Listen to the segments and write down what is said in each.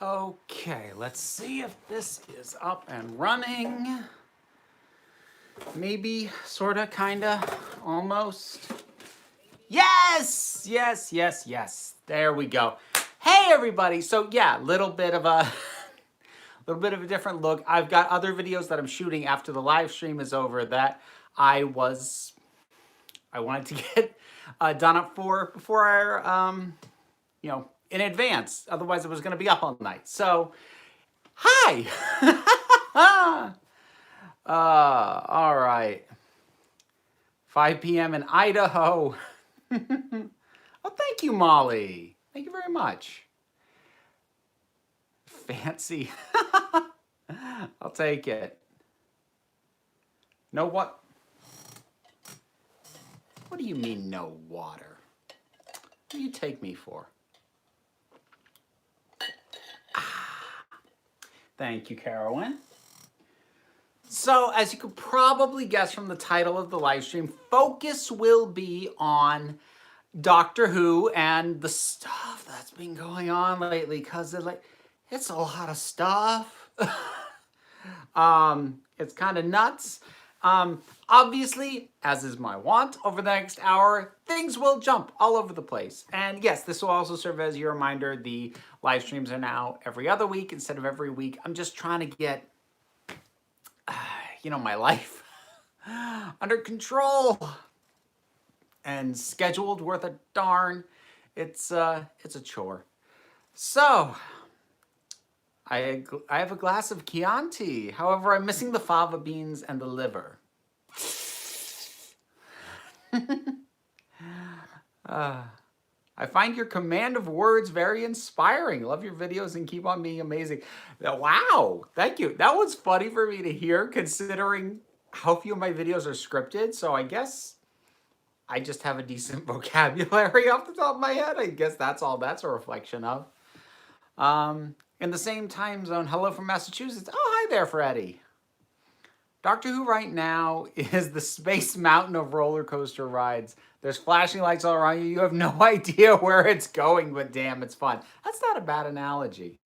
Okay, let's see if this is up and running. Maybe, sorta, kinda, almost. Yes, yes, yes, yes. There we go. Hey everybody. So yeah, little bit of a different look. I've got other videos that I'm shooting after the live stream is over that I wanted to get done up before in advance. Otherwise it was going to be up all night. So, hi. All right. 5 p.m. in Idaho. Oh, thank you, Molly. Thank you very much. Fancy. I'll take it. No what? What do you mean no water? What do you take me for? Thank you, Carolyn. So, as you could probably guess from the title of the live stream, focus will be on Doctor Who and the stuff that's been going on lately, because it's a lot of stuff. It's kind of nuts. Obviously, as is my wont, over the next hour, things will jump all over the place. And yes, this will also serve as your reminder. The live streams are now every other week instead of every week. I'm just trying to get, my life under control and scheduled worth a darn. It's a chore. So, I have a glass of Chianti. However, I'm missing the fava beans and the liver. I find your command of words very inspiring. Love your videos and keep on being amazing. Wow, thank you. That was funny for me to hear, considering how few of my videos are scripted. So I guess I just have a decent vocabulary off the top of my head. I guess that's all that's a reflection of. In the same time zone, hello from Massachusetts. Oh, hi there, Freddie. Doctor Who right now is the space mountain of roller coaster rides. There's flashing lights all around you. You have no idea where it's going, but damn, it's fun. That's not a bad analogy.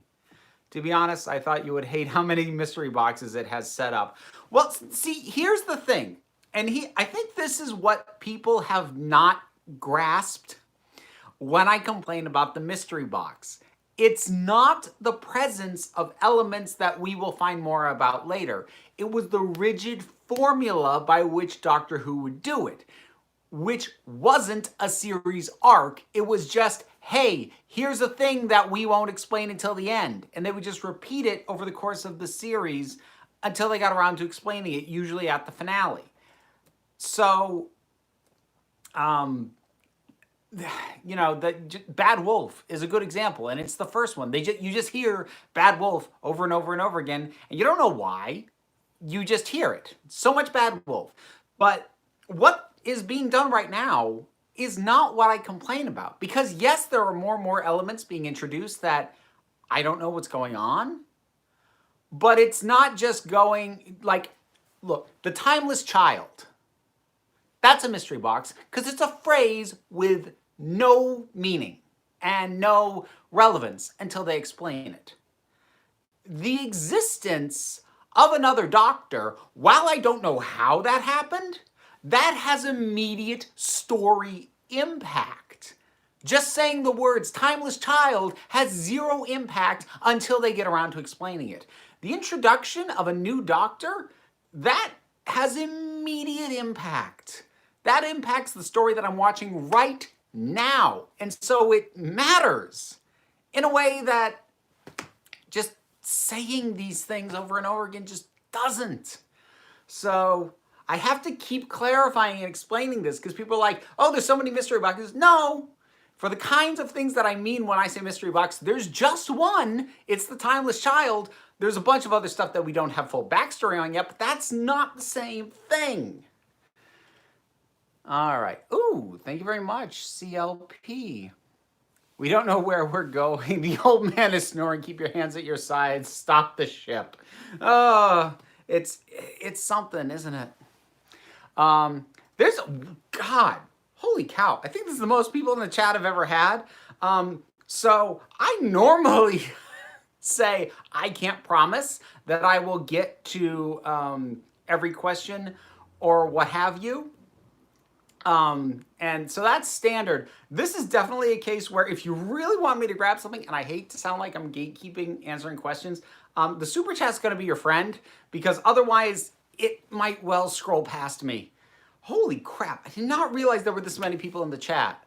To be honest, I thought you would hate how many mystery boxes it has set up. Well, see, here's the thing. And I think this is what people have not grasped when I complain about the mystery box. It's not the presence of elements that we will find more about later. It was the rigid formula by which Doctor Who would do it, which wasn't a series arc. It was just, hey, here's a thing that we won't explain until the end. And they would just repeat it over the course of the series until they got around to explaining it, usually at the finale. So, the Bad Wolf is a good example, and it's the first one. You just hear Bad Wolf over and over and over again, and you don't know why. You just hear it. So much Bad Wolf. But what is being done right now is not what I complain about. Because yes, there are more and more elements being introduced that I don't know what's going on. But it's not just going, look, the Timeless Child. That's a mystery box because it's a phrase with no meaning and no relevance until they explain it. The existence of another Doctor, while I don't know how that happened, that has immediate story impact. Just saying the words Timeless Child has zero impact until they get around to explaining it. The introduction of a new Doctor, that has immediate impact. That impacts the story that I'm watching right now. And so it matters in a way that just saying these things over and over again just doesn't. So I have to keep clarifying and explaining this because people are like, oh, there's so many mystery boxes. No, for the kinds of things that I mean when I say mystery box, there's just one. It's the Timeless Child. There's a bunch of other stuff that we don't have full backstory on yet, but that's not the same thing. All right. Ooh, thank you very much, CLP. We don't know where we're going. The old man is snoring. Keep your hands at your sides. Stop the ship. Oh, it's something, isn't it? God, holy cow. I think this is the most people in the chat I've ever had. So I normally say I can't promise that I will get to every question or what have you. And so that's standard. This is definitely a case where if you really want me to grab something, and I hate to sound like I'm gatekeeping answering questions, the super chat's going to be your friend, because otherwise it might well scroll past me. Holy crap, I did not realize there were this many people in the chat.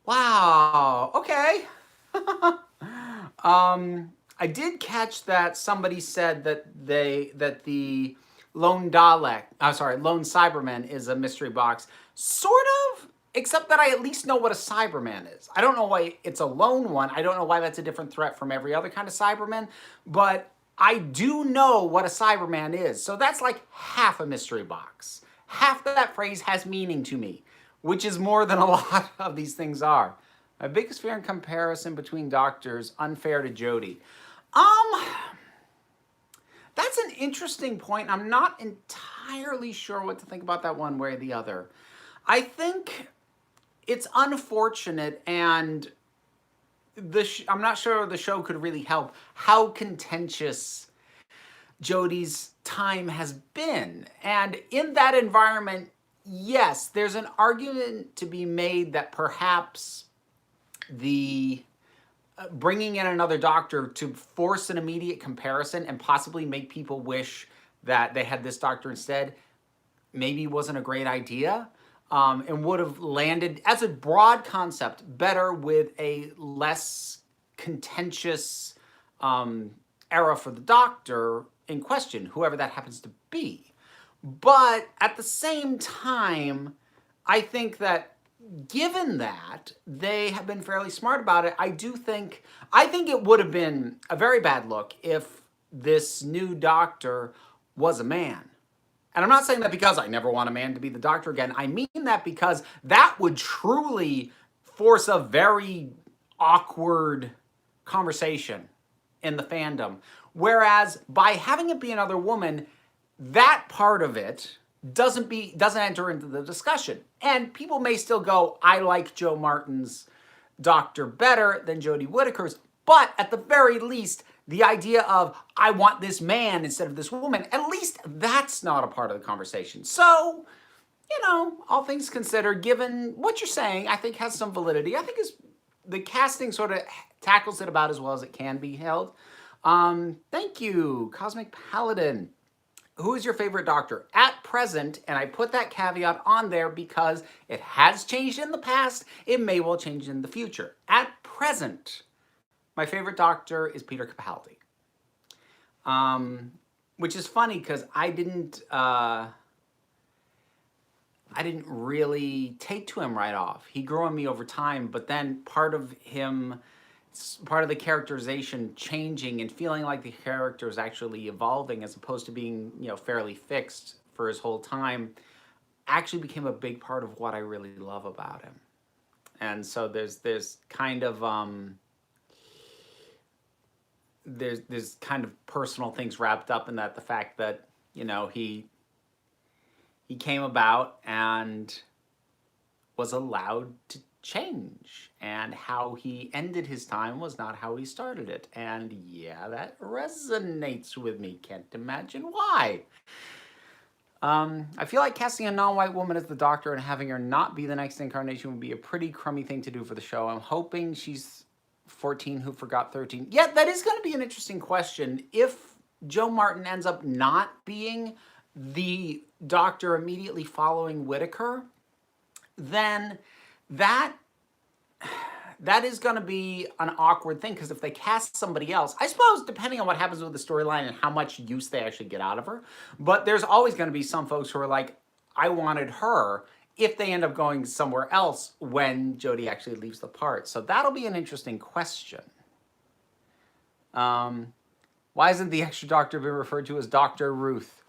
Wow, okay. I did catch that somebody said that the lone Cyberman is a mystery box. Sort of, except that I at least know what a Cyberman is. I don't know why it's a lone one. I don't know why that's a different threat from every other kind of Cyberman, but I do know what a Cyberman is. So that's like half a mystery box. Half of that phrase has meaning to me, which is more than a lot of these things are. My biggest fear in comparison between doctors, unfair to Jodie. That's an interesting point. I'm not entirely sure what to think about that one way or the other. I think it's unfortunate, and I'm not sure the show could really help how contentious Jodie's time has been. And in that environment, yes, there's an argument to be made that perhaps the bringing in another doctor to force an immediate comparison and possibly make people wish that they had this doctor instead maybe wasn't a great idea, and would have landed as a broad concept better with a less contentious era for the doctor in question, whoever that happens to be. But at the same time, I think that given that they have been fairly smart about it, I think it would have been a very bad look if this new doctor was a man. And I'm not saying that because I never want a man to be the doctor again. I mean that because that would truly force a very awkward conversation in the fandom. Whereas by having it be another woman, that part of it doesn't enter into the discussion. And people may still go, I like Joe Martin's doctor better than Jodie Whittaker's, but at the very least, the idea of I want this man instead of this woman, at least that's not a part of the conversation. So, all things considered, given what you're saying, I think has some validity. I think the casting sort of tackles it about as well as it can be held. Thank you, Cosmic Paladin. Who is your favorite doctor? At present, and I put that caveat on there because it has changed in the past, it may well change in the future. At present, my favorite doctor is Peter Capaldi. Which is funny because I didn't really take to him right off. He grew on me over time, but then part of the characterization changing and feeling like the character is actually evolving as opposed to being, fairly fixed for his whole time, actually became a big part of what I really love about him. And so there's kind of there's kind of personal things wrapped up in that. The fact that, he came about and was allowed to change, and how he ended his time was not how he started it. And yeah, that resonates with me. Can't imagine why. I feel like casting a non-white woman as the doctor and having her not be the next incarnation would be a pretty crummy thing to do for the show. I'm hoping she's 14 who forgot 13. Yeah, that is going to be an interesting question. If Joe Martin ends up not being the doctor immediately following Whittaker, then that is going to be an awkward thing, because if they cast somebody else, I suppose depending on what happens with the storyline and how much use they actually get out of her, but there's always going to be some folks who are like, I wanted her, if they end up going somewhere else when Jodie actually leaves the part. So that'll be an interesting question. Why isn't the extra doctor being referred to as Dr. Ruth?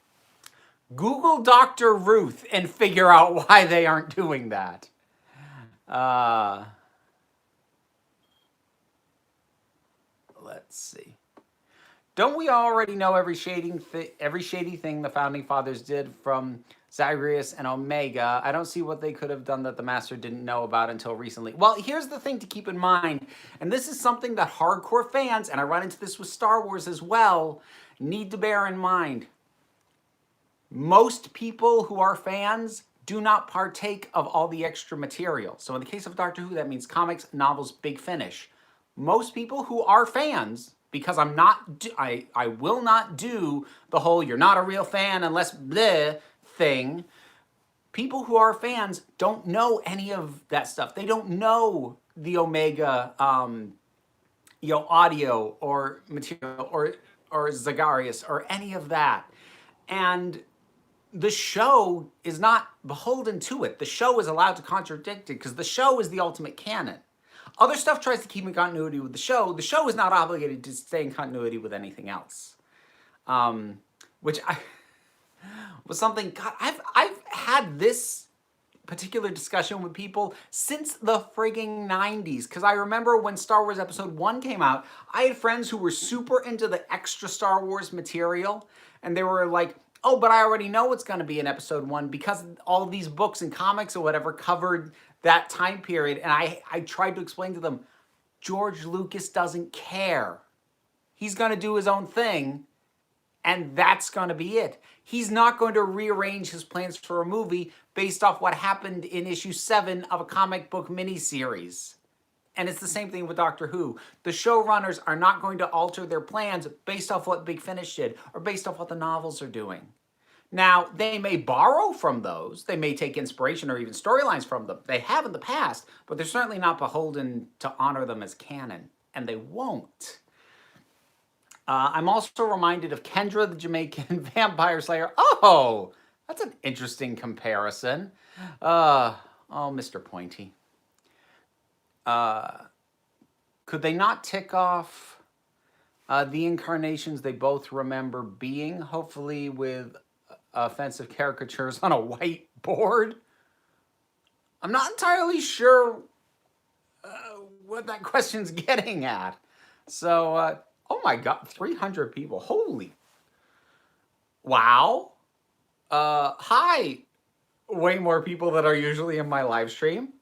Google Dr. Ruth and figure out why they aren't doing that. Let's see. Don't we already know every shady thing the founding fathers did from Zagreus and Omega? I don't see what they could have done that the Master didn't know about until recently. Well, here's the thing to keep in mind, and this is something that hardcore fans, and I run into this with Star Wars as well, need to bear in mind. Most people who are fans do not partake of all the extra material. So in the case of Doctor Who, that means comics, novels, Big Finish. Most people who are fans, because I will not do the whole "you're not a real fan unless bleh" thing. People who are fans don't know any of that stuff. They don't know the Omega, audio or material or Zagreus or any of that, and the show is not beholden to it. The show is allowed to contradict it because the show is the ultimate canon. Other stuff tries to keep in continuity with the show. The show is not obligated to stay in continuity with anything else. Which was something, God, I've had this particular discussion with people since the frigging 90s. Because I remember when Star Wars Episode 1 came out, I had friends who were super into the extra Star Wars material. And they were like, oh, but I already know what's going to be in Episode 1 because all of these books and comics or whatever covered that time period. And I tried to explain to them, George Lucas doesn't care. He's going to do his own thing, and that's going to be it. He's not going to rearrange his plans for a movie based off what happened in issue 7 of a comic book miniseries. And it's the same thing with Doctor Who. The showrunners are not going to alter their plans based off what Big Finish did or based off what the novels are doing. Now, they may borrow from those. They may take inspiration or even storylines from them. They have in the past, but they're certainly not beholden to honor them as canon, and they won't. I'm also reminded of Kendra the Jamaican Vampire Slayer. Oh, that's an interesting comparison. Oh, Mr. Pointy. Could they not tick off the incarnations they both remember being, hopefully with offensive caricatures on a whiteboard? I'm not entirely sure what that question's getting at. So, oh my God, 300 people. Holy. Wow. Hi. Way more people that are usually in my live stream.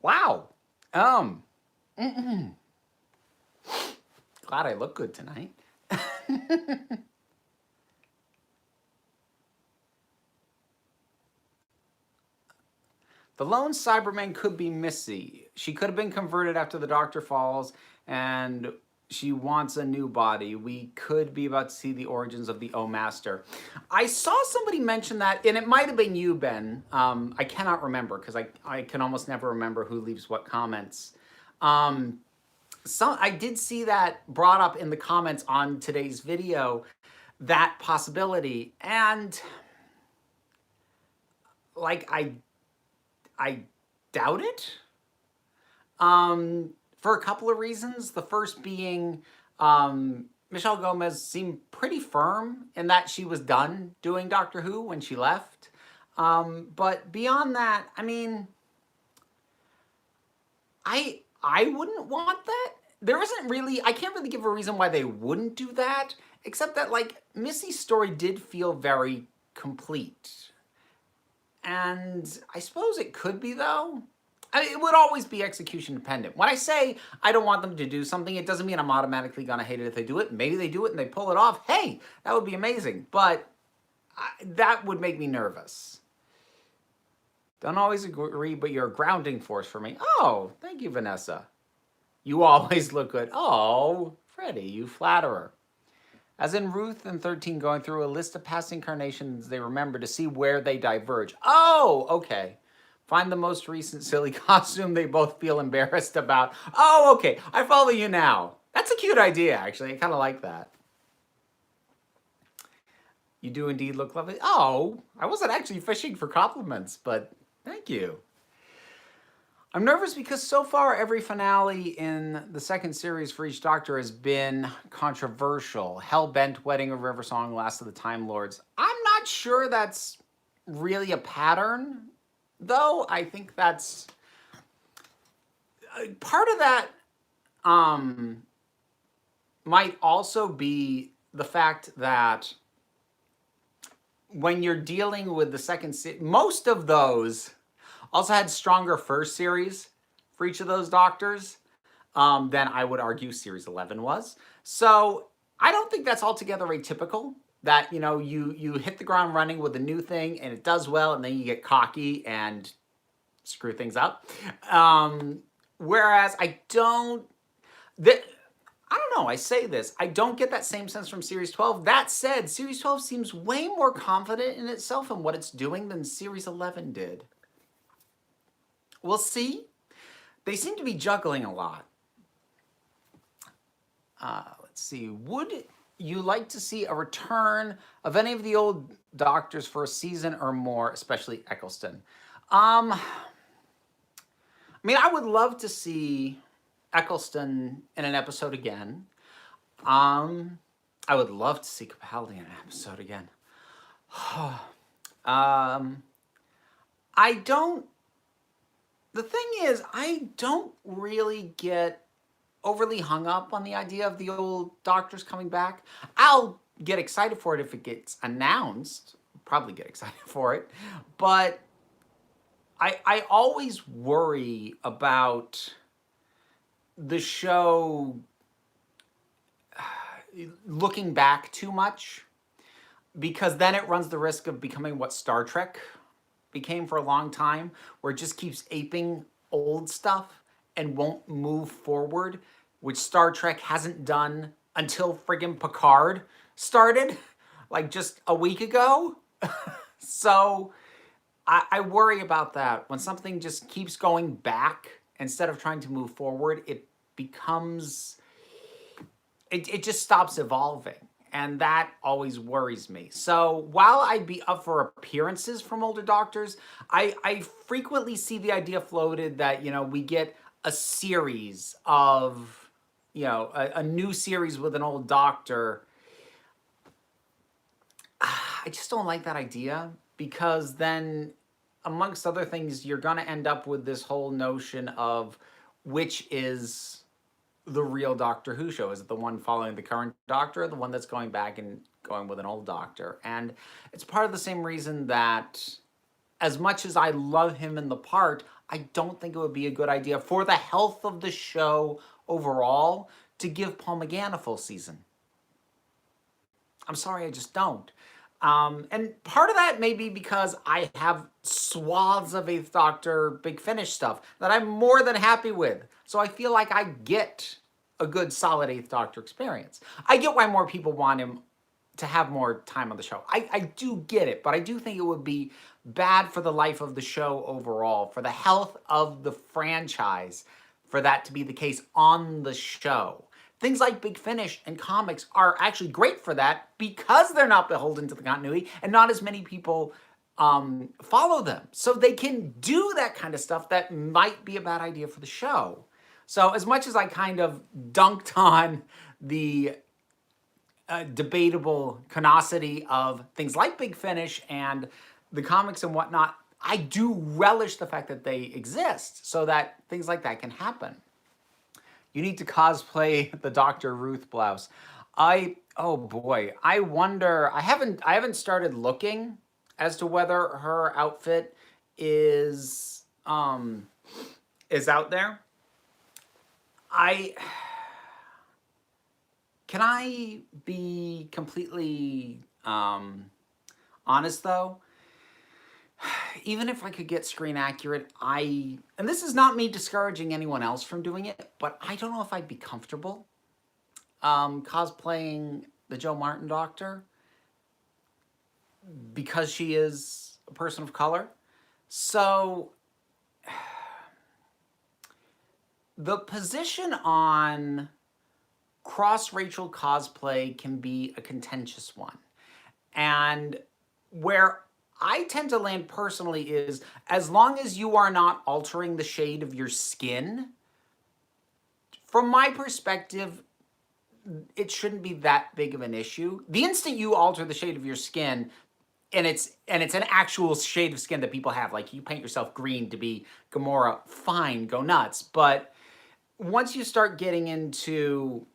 Wow. Glad I look good tonight. The lone Cyberman could be Missy. She could have been converted after the Doctor falls, and she wants a new body. We could be about to see the origins of the O Master. I saw somebody mention that, and it might have been you, Ben. I cannot remember, because I can almost never remember who leaves what comments. I did see that brought up in the comments on today's video, that possibility, and like I doubt it. For a couple of reasons. The first being, Michelle Gomez seemed pretty firm in that she was done doing Doctor Who when she left. But beyond that, I mean, I wouldn't want that. There isn't really, I can't really give a reason why they wouldn't do that, except that, like, Missy's story did feel very complete. And I suppose it could be, though. I mean, it would always be execution dependent. When I say I don't want them to do something, it doesn't mean I'm automatically going to hate it if they do it. Maybe they do it and they pull it off. Hey, that would be amazing. But that would make me nervous. Don't always agree, but you're a grounding force for me. Oh, thank you, Vanessa. You always look good. Oh, Freddie, you flatterer. As in Ruth and 13 going through a list of past incarnations they remember to see where they diverge. Oh, okay. Find the most recent silly costume they both feel embarrassed about. Oh, okay. I follow you now. That's a cute idea, actually. I kind of like that. You do indeed look lovely. Oh, I wasn't actually fishing for compliments, but thank you. I'm nervous because so far every finale in the second series for each Doctor has been controversial. Hellbent, Wedding of River Song, Last of the Time Lords. I'm not sure that's really a pattern, though. I think that's part of that might also be the fact that when you're dealing with the second series, most of those also had stronger first series for each of those doctors than I would argue Series 11 was. So I don't think that's altogether atypical. That you hit the ground running with a new thing and it does well, and then you get cocky and screw things up. Whereas I don't. I don't know, I say this. I don't get that same sense from Series 12. That said, Series 12 seems way more confident in itself and what it's doing than Series 11 did. We'll see. They seem to be juggling a lot. Let's see. Would you like to see a return of any of the old doctors for a season or more, especially Eccleston? I mean, I would love to see Eccleston in an episode again. I would love to see Capaldi in an episode again. I don't. The thing is, I don't really get overly hung up on the idea of the old doctors coming back. I'll get excited for it if it gets announced. Probably get excited for it, but I always worry about the show looking back too much, because then it runs the risk of becoming what Star Trek became for a long time, where it just keeps aping old stuff and won't move forward, which Star Trek hasn't done until friggin' Picard started, like just a week ago. So I worry about that. When something just keeps going back instead of trying to move forward, it becomes, it just stops evolving. And that always worries me. So while I'd be up for appearances from older doctors, I frequently see the idea floated that, we get a series of, a new series with an old doctor. I just don't like that idea, because then, amongst other things, you're going to end up with this whole notion of which is the real Doctor Who show. Is it the one following the current Doctor, or the one that's going back and going with an old Doctor? And it's part of the same reason that, as much as I love him in the part, I don't think it would be a good idea for the health of the show overall to give Paul McGann a full season. I'm sorry, I just don't. And part of that may be because I have swaths of Eighth Doctor Big Finish stuff that I'm more than happy with. So I feel like I get a good solid Eighth Doctor experience. I get why more people want him to have more time on the show. I do get it, but I do think it would be bad for the life of the show overall, for the health of the franchise, for that to be the case on the show. Things like Big Finish and comics are actually great for that, because they're not beholden to the continuity and not as many people follow them. So they can do that kind of stuff that might be a bad idea for the show. So as much as I kind of dunked on the debatable canonicity of things like Big Finish and the comics and whatnot, I do relish the fact that they exist so that things like that can happen. You need to cosplay the Dr. Ruth blouse. Oh boy, I wonder, I haven't started looking as to whether her outfit is out there. Can I be completely honest though? Even if I could get screen accurate, and this is not me discouraging anyone else from doing it, but I don't know if I'd be comfortable cosplaying the Joe Martin Doctor, because she is a person of color. So the position on cross-racial cosplay can be a contentious one. And where I tend to land personally is, as long as you are not altering the shade of your skin, from my perspective, it shouldn't be that big of an issue. The instant you alter the shade of your skin, and it's an actual shade of skin that people have, like you paint yourself green to be Gamora, fine, go nuts. But once you start getting into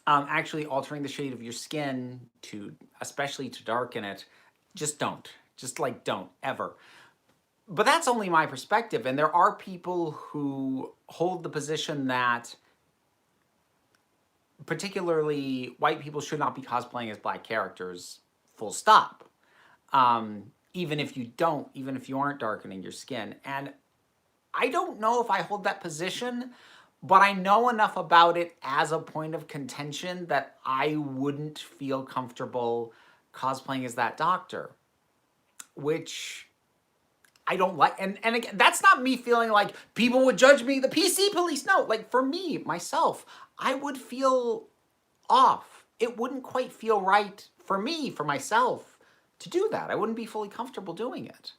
actually altering the shade of your skin to, especially to darken it, just don't. Just like don't ever. But that's only my perspective, and there are people who hold the position that particularly white people should not be cosplaying as black characters, full stop. Even if you don't, even if you aren't darkening your skin. And I don't know if I hold that position, but I know enough about it as a point of contention that I wouldn't feel comfortable cosplaying as that doctor, which I don't like. And again, that's not me feeling like people would judge me, the PC police. No, like for me, myself, I would feel off. It wouldn't quite feel right for me, for myself, to do that. I wouldn't be fully comfortable doing it.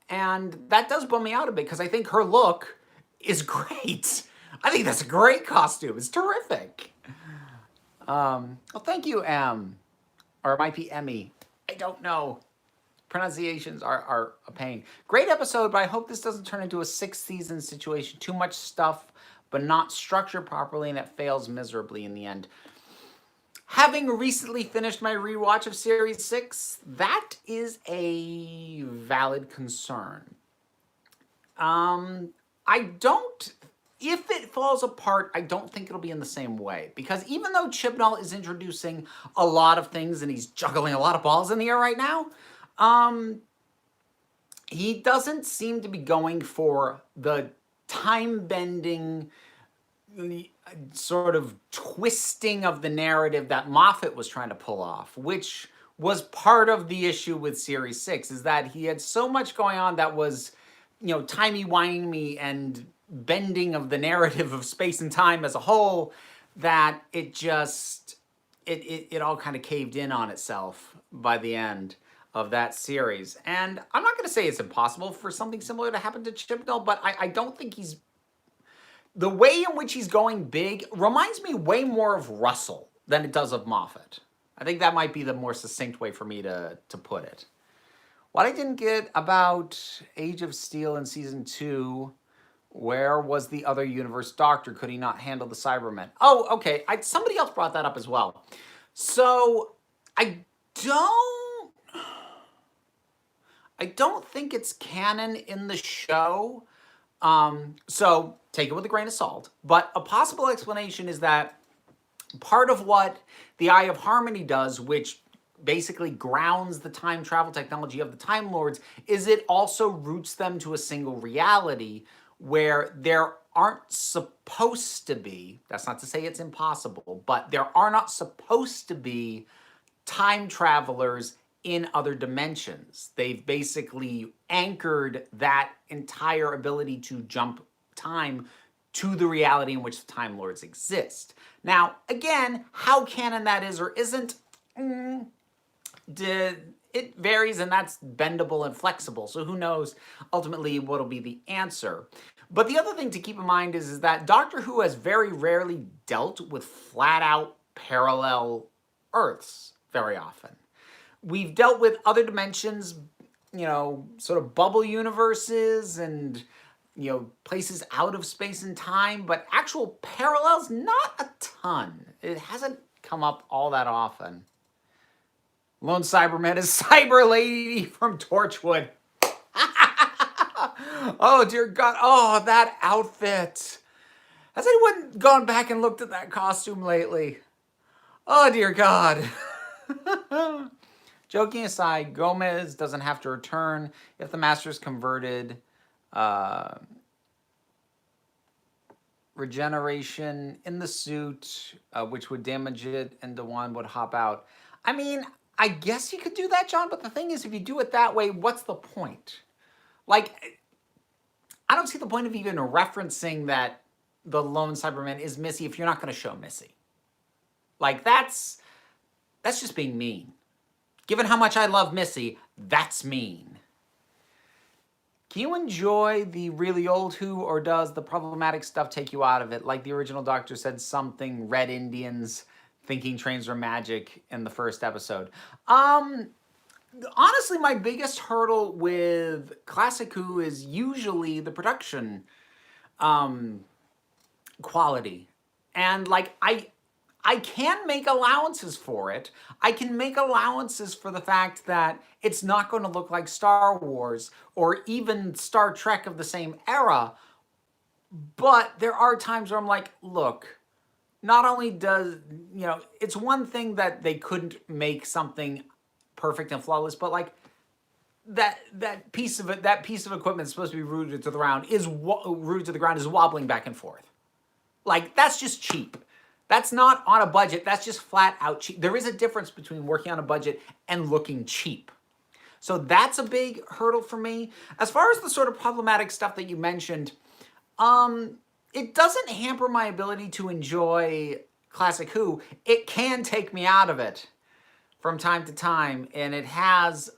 And that does bum me out a bit because I think her look is great. I think that's a great costume. It's terrific. Well, thank you, Em. Or it might be Emmy. I don't know. Pronunciations are a pain. Great episode, but I hope this doesn't turn into a 6th season situation. Too much stuff, but not structured properly, and it fails miserably in the end. Having recently finished my rewatch of Series 6, that is a valid concern. I don't, if it falls apart, I don't think it'll be in the same way. Because even though Chibnall is introducing a lot of things and he's juggling a lot of balls in the air right now, he doesn't seem to be going for the time-bending sort of twisting of the narrative that Moffat was trying to pull off, which was part of the issue with Series 6, is that he had so much going on that was, timey-wimey and bending of the narrative of space and time as a whole, that it just, it all kind of caved in on itself by the end of that series. And I'm not going to say it's impossible for something similar to happen to Chibnall, but I don't think he's... The way in which he's going big reminds me way more of Russell than it does of Moffat. I think that might be the more succinct way for me to put it. What I didn't get about Age of Steel in Season 2, where was the other universe doctor? Could he not handle the Cybermen? Oh, okay. Somebody else brought that up as well. So, I don't think it's canon in the show. So take it with a grain of salt. But a possible explanation is that part of what the Eye of Harmony does, which basically grounds the time travel technology of the Time Lords, is it also roots them to a single reality where there aren't supposed to be, that's not to say it's impossible, but there are not supposed to be time travelers in other dimensions. They've basically anchored that entire ability to jump time to the reality in which the Time Lords exist. Now, again, how canon that is or isn't, it varies, and that's bendable and flexible, so who knows ultimately what'll be the answer. But the other thing to keep in mind is that Doctor Who has very rarely dealt with flat-out parallel Earths very often. We've dealt with other dimensions, sort of bubble universes and, places out of space and time, but actual parallels, not a ton. It hasn't come up all that often. Lone Cyberman is Cyber Lady from Torchwood. Oh, dear God. Oh, that outfit. Has anyone gone back and looked at that costume lately? Oh, dear God. Joking aside, Gomez doesn't have to return if the Master's converted. Regeneration in the suit, which would damage it, and the one would hop out. I mean, I guess you could do that, John, but the thing is, if you do it that way, what's the point? Like, I don't see the point of even referencing that the lone Cyberman is Missy if you're not going to show Missy. Like, that's just being mean. Given how much I love Missy, that's mean. Can you enjoy the really old Who, or does the problematic stuff take you out of it? Like the original Doctor said something, Red Indians thinking trains were magic in the first episode. Honestly, my biggest hurdle with classic Who is usually the production quality. And like, I can make allowances for it. I can make allowances for the fact that it's not going to look like Star Wars or even Star Trek of the same era. But there are times where I'm like, look, not only does, it's one thing that they couldn't make something perfect and flawless, but like that piece of equipment that's supposed to be rooted to the ground is wobbling back and forth. Like, that's just cheap. That's not on a budget. That's just flat out cheap. There is a difference between working on a budget and looking cheap. So that's a big hurdle for me. As far as the sort of problematic stuff that you mentioned, it doesn't hamper my ability to enjoy Classic Who. It can take me out of it from time to time, and it has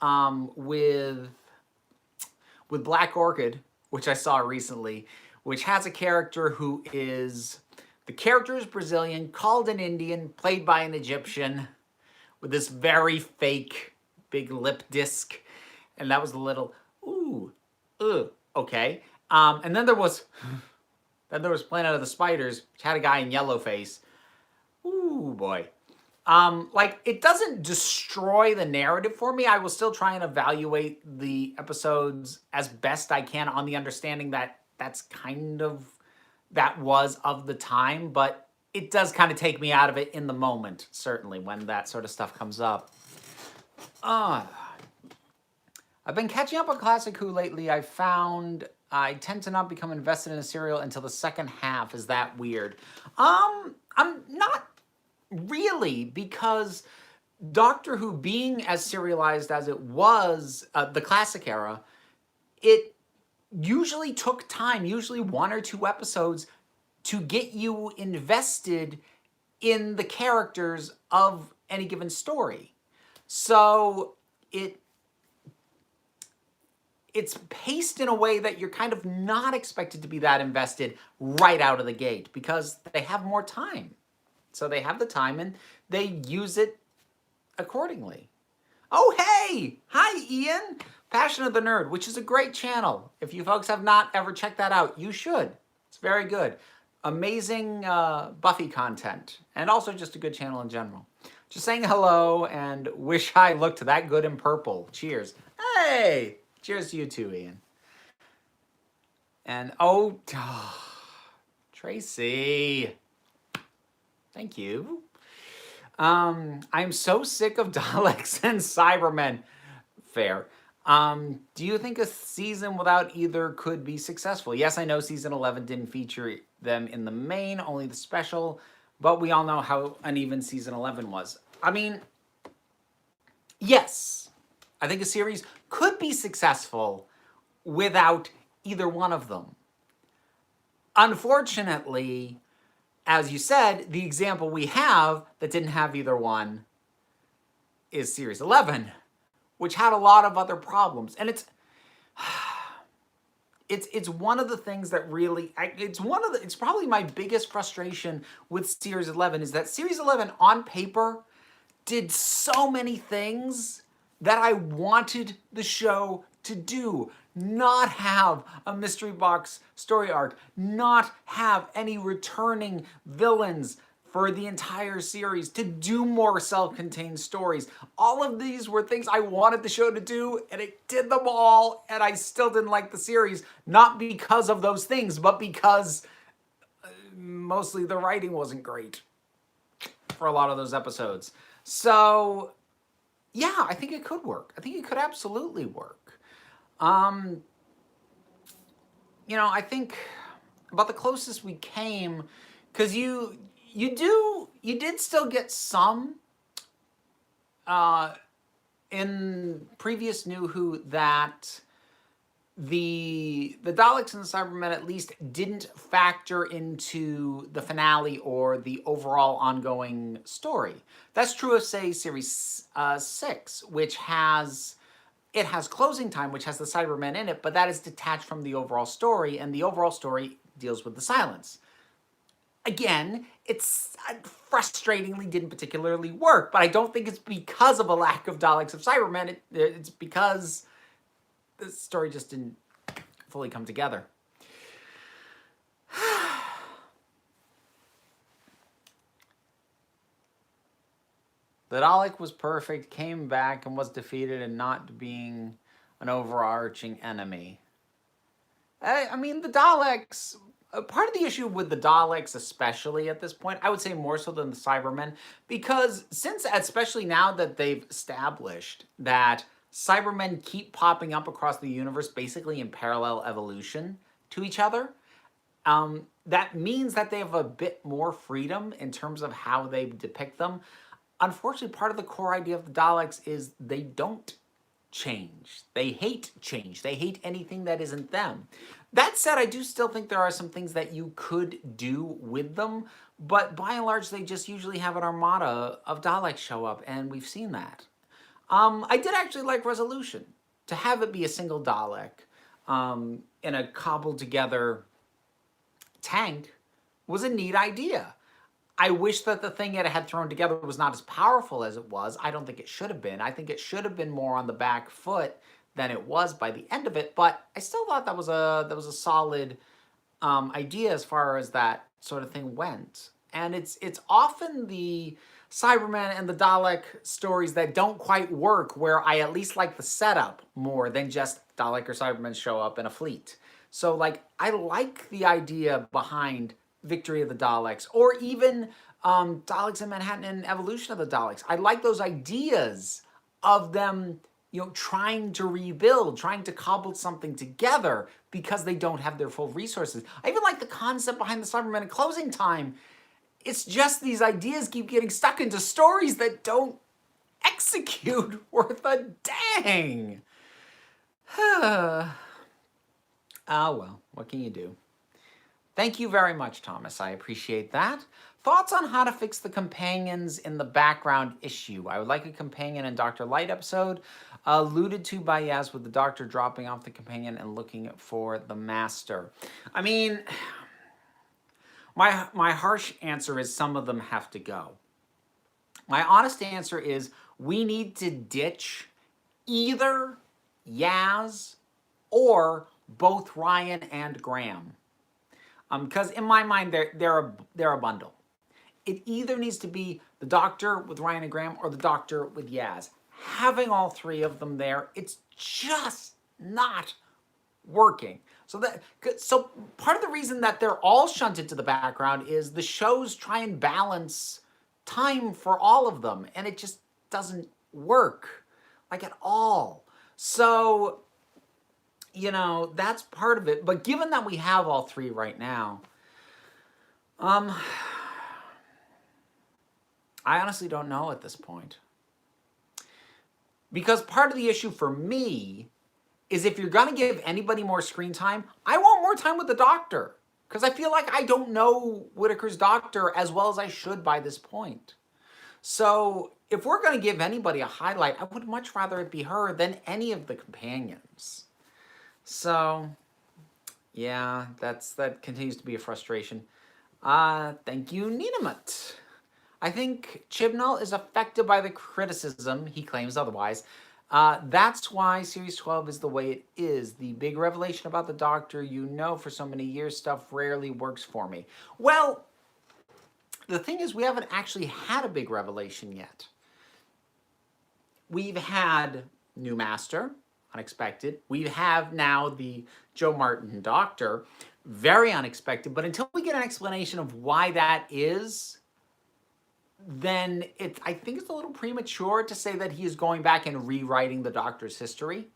with Black Orchid, which I saw recently, which has a character who is... The character is Brazilian, called an Indian, played by an Egyptian, with this very fake big lip disc. And that was a little, okay. And then there was Planet of the Spiders, which had a guy in yellow face. Ooh, boy. Like, it doesn't destroy the narrative for me. I will still try and evaluate the episodes as best I can on the understanding that that's kind of... that was of the time, but it does kind of take me out of it in the moment, certainly, when that sort of stuff comes up. I've been catching up on Classic Who lately. I found I tend to not become invested in a serial until the second half. Is that weird? I'm not really, because Doctor Who, being as serialized as it was, the classic era, it usually took time, usually 1 or 2 episodes, to get you invested in the characters of any given story. So it's paced in a way that you're kind of not expected to be that invested right out of the gate, because they have more time. So they have the time and they use it accordingly. Oh, hey! Hi, Ian! Passion of the Nerd, which is a great channel. If you folks have not ever checked that out, you should. It's very good. Amazing Buffy content, and also just a good channel in general. Just saying hello and wish I looked that good in purple. Cheers. Hey! Cheers to you too, Ian. And Tracy. Thank you. I'm so sick of Daleks and Cybermen. Fair. Do you think a season without either could be successful? Yes, I know season 11 didn't feature them in the main, only the special, but we all know how uneven season 11 was. I mean, yes, I think a series could be successful without either one of them. Unfortunately, as you said, the example we have that didn't have either one is Series 11, which had a lot of other problems. And it's one of the things that really, it's probably my biggest frustration with Series 11 is that Series 11 on paper did so many things that I wanted the show to do. Not have a mystery box story arc, not have any returning villains for the entire series, to do more self-contained stories. All of these were things I wanted the show to do, and it did them all, and I still didn't like the series, not because of those things, but because mostly the writing wasn't great for a lot of those episodes. So, yeah, I think it could work. I think it could absolutely work. I think about the closest we came, because you did still get some in previous New Who that the Daleks and the Cybermen at least didn't factor into the finale or the overall ongoing story. That's true of, say, Series 6, which has closing time, which has the Cybermen in it, but that is detached from the overall story, and the overall story deals with the Silence. Again, it's frustratingly didn't particularly work, but I don't think it's because of a lack of Daleks of Cybermen. It's because the story just didn't fully come together. The Dalek was perfect, came back, and was defeated, and not being an overarching enemy. I mean, the Daleks. Part of the issue with the Daleks, especially at this point, I would say more so than the Cybermen, because since, especially now that they've established that Cybermen keep popping up across the universe basically in parallel evolution to each other, that means that they have a bit more freedom in terms of how they depict them. Unfortunately, part of the core idea of the Daleks is they don't change. They hate change. They hate anything that isn't them. That said, I do still think there are some things that you could do with them, but by and large, they just usually have an armada of Daleks show up, and we've seen that. I did actually like Resolution. To have it be a single Dalek in a cobbled together tank was a neat idea. I wish that the thing it had thrown together was not as powerful as it was. I don't think it should have been. I think it should have been more on the back foot than it was by the end of it. But I still thought that was a solid idea as far as that sort of thing went. And it's often the Cybermen and the Dalek stories that don't quite work where I at least like the setup more than just Dalek or Cybermen show up in a fleet. So like I like the idea behind Victory of the Daleks, or even Daleks in Manhattan and Evolution of the Daleks. I like those ideas of them, trying to rebuild, trying to cobble something together because they don't have their full resources. I even like the concept behind the Cybermen at closing time. It's just these ideas keep getting stuck into stories that don't execute worth a dang. Ah, well, what can you do? Thank you very much, Thomas. I appreciate that. Thoughts on how to fix the companions in the background issue? I would like a companion in Dr. Light episode, alluded to by Yaz with the doctor dropping off the companion and looking for the master. I mean, my harsh answer is some of them have to go. My honest answer is we need to ditch either Yaz or both Ryan and Graham. Because in my mind, they're a bundle. It either needs to be the Doctor with Ryan and Graham or the Doctor with Yaz. Having all three of them there, it's just not working. So part of the reason that they're all shunted to the background is the shows try and balance time for all of them, and it just doesn't work, like at all. So that's part of it. But given that we have all three right now, I honestly don't know at this point. Because part of the issue for me is if you're going to give anybody more screen time, I want more time with the Doctor. Because I feel like I don't know Whittaker's Doctor as well as I should by this point. So if we're going to give anybody a highlight, I would much rather it be her than any of the companions. So, yeah, that continues to be a frustration. Thank you, Ninamut. I think Chibnall is affected by the criticism. He claims otherwise. That's why Series 12 is the way it is. The big revelation about the Doctor, for so many years, stuff rarely works for me. Well, the thing is, we haven't actually had a big revelation yet. We've had New Master, unexpected. We have now the Joe Martin Doctor, very unexpected. But until we get an explanation of why that is, then I think it's a little premature to say that he is going back and rewriting the Doctor's history.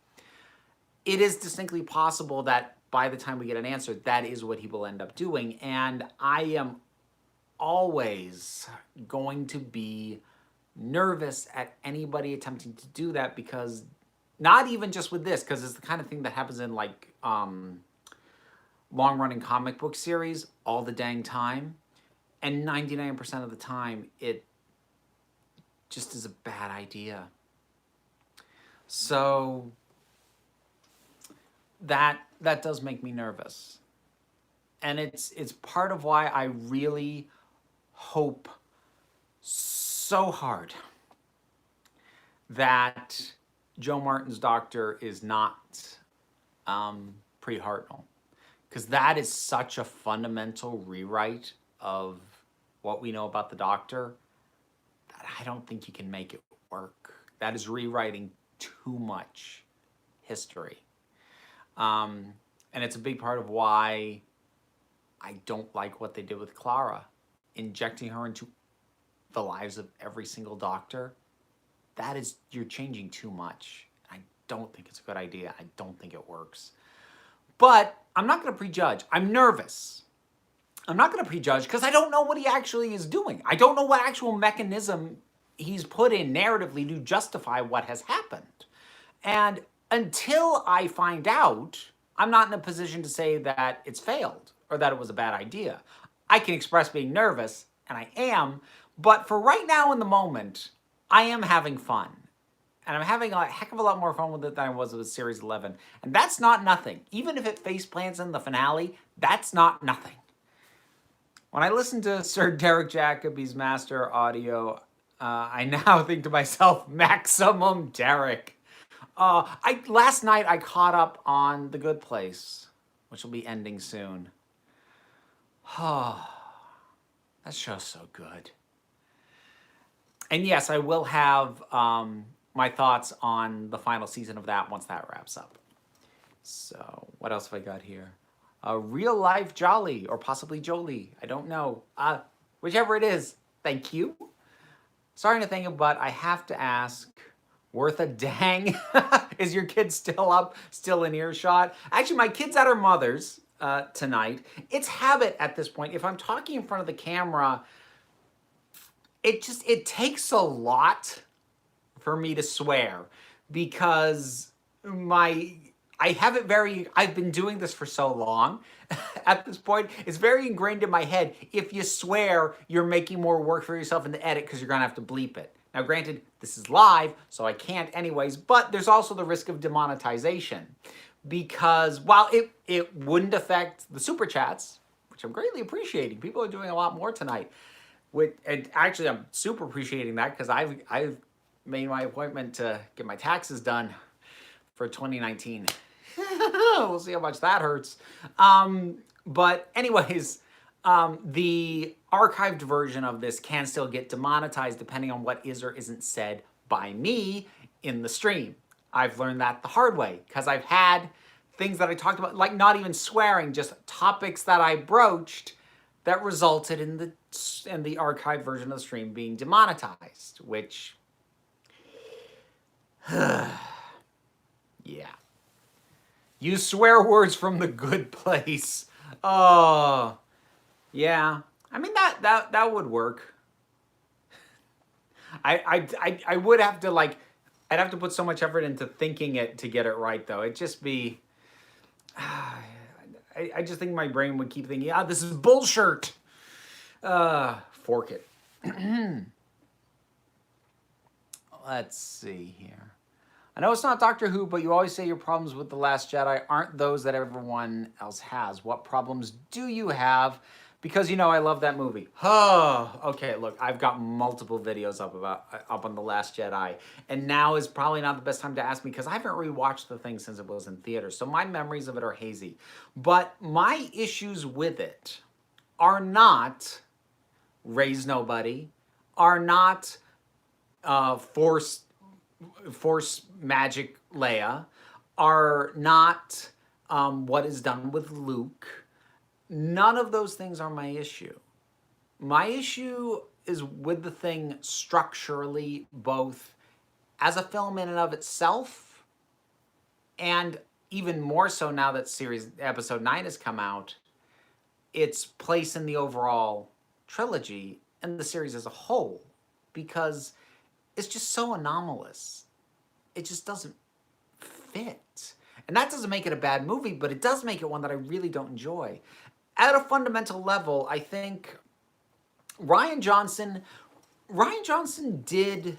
It is distinctly possible that by the time we get an answer, that is what he will end up doing. And I am always going to be nervous at anybody attempting to do that, because not even just with this, because it's the kind of thing that happens in like long-running comic book series all the dang time. And 99% of the time, it just is a bad idea. So that does make me nervous. And it's part of why I really hope so hard that Joe Martin's Doctor is not pre-Hartnell. Because that is such a fundamental rewrite of what we know about the Doctor that I don't think you can make it work. That is rewriting too much history. And it's a big part of why I don't like what they did with Clara. Injecting her into the lives of every single doctor, that is, you're changing too much. I don't think it's a good idea. I don't think it works. But I'm not going to prejudge. I'm nervous. I'm not going to prejudge because I don't know what he actually is doing. I don't know what actual mechanism he's put in narratively to justify what has happened. And until I find out, I'm not in a position to say that it's failed or that it was a bad idea. I can express being nervous, and I am, but for right now in the moment, I am having fun. And I'm having a heck of a lot more fun with it than I was with Series 11. And that's not nothing. Even if it face plants in the finale, that's not nothing. When I listen to Sir Derek Jacobi's master audio, I now think to myself, maximum Derek. Last night I caught up on The Good Place, which will be ending soon. Oh, that show's so good. And yes, I will have my thoughts on the final season of that once that wraps up. So, what else have I got here? Real life Jolly, or possibly Jolie. I don't know. Whichever it is, thank you. Sorry to think, but I have to ask, worth a dang? Is your kid still up, still in earshot? Actually, my kid's at her mother's tonight. It's habit at this point. If I'm talking in front of the camera, it takes a lot for me to swear because I've been doing this for so long. At this point, it's very ingrained in my head. If you swear, you're making more work for yourself in the edit because you're gonna have to bleep it. Now, granted, this is live, so I can't anyways, but there's also the risk of demonetization because while it wouldn't affect the super chats, which I'm greatly appreciating, people are doing a lot more tonight. And actually, I'm super appreciating that because I've made my appointment to get my taxes done for 2019. We'll see how much that hurts. But anyways, the archived version of this can still get demonetized depending on what is or isn't said by me in the stream. I've learned that the hard way because I've had things that I talked about, like not even swearing, just topics that I broached that resulted in the archived version of the stream being demonetized, which, yeah. Use swear words from The Good Place. Oh, yeah. I mean, that would work. I would have to, like, I'd have to put so much effort into thinking it to get it right, though. It'd just be, I just think my brain would keep thinking, this is bullshit. Fork it. Let's see here. I know it's not Doctor Who, but you always say your problems with The Last Jedi aren't those that everyone else has. What problems do you have? Because, you know, I love that movie. Oh, okay, look, I've got multiple videos up on The Last Jedi. And now is probably not the best time to ask me because I haven't rewatched the thing since it was in theaters. So my memories of it are hazy. But my issues with it are not Raise Nobody, are not Force Magic Leia, are not what is done with Luke. None of those things are my issue. My issue is with the thing structurally, both as a film in and of itself, and even more so now that episode 9 has come out, its place in the overall trilogy and the series as a whole, because it's just so anomalous. It just doesn't fit. And that doesn't make it a bad movie, but it does make it one that I really don't enjoy. At a fundamental level, I think Rian Johnson did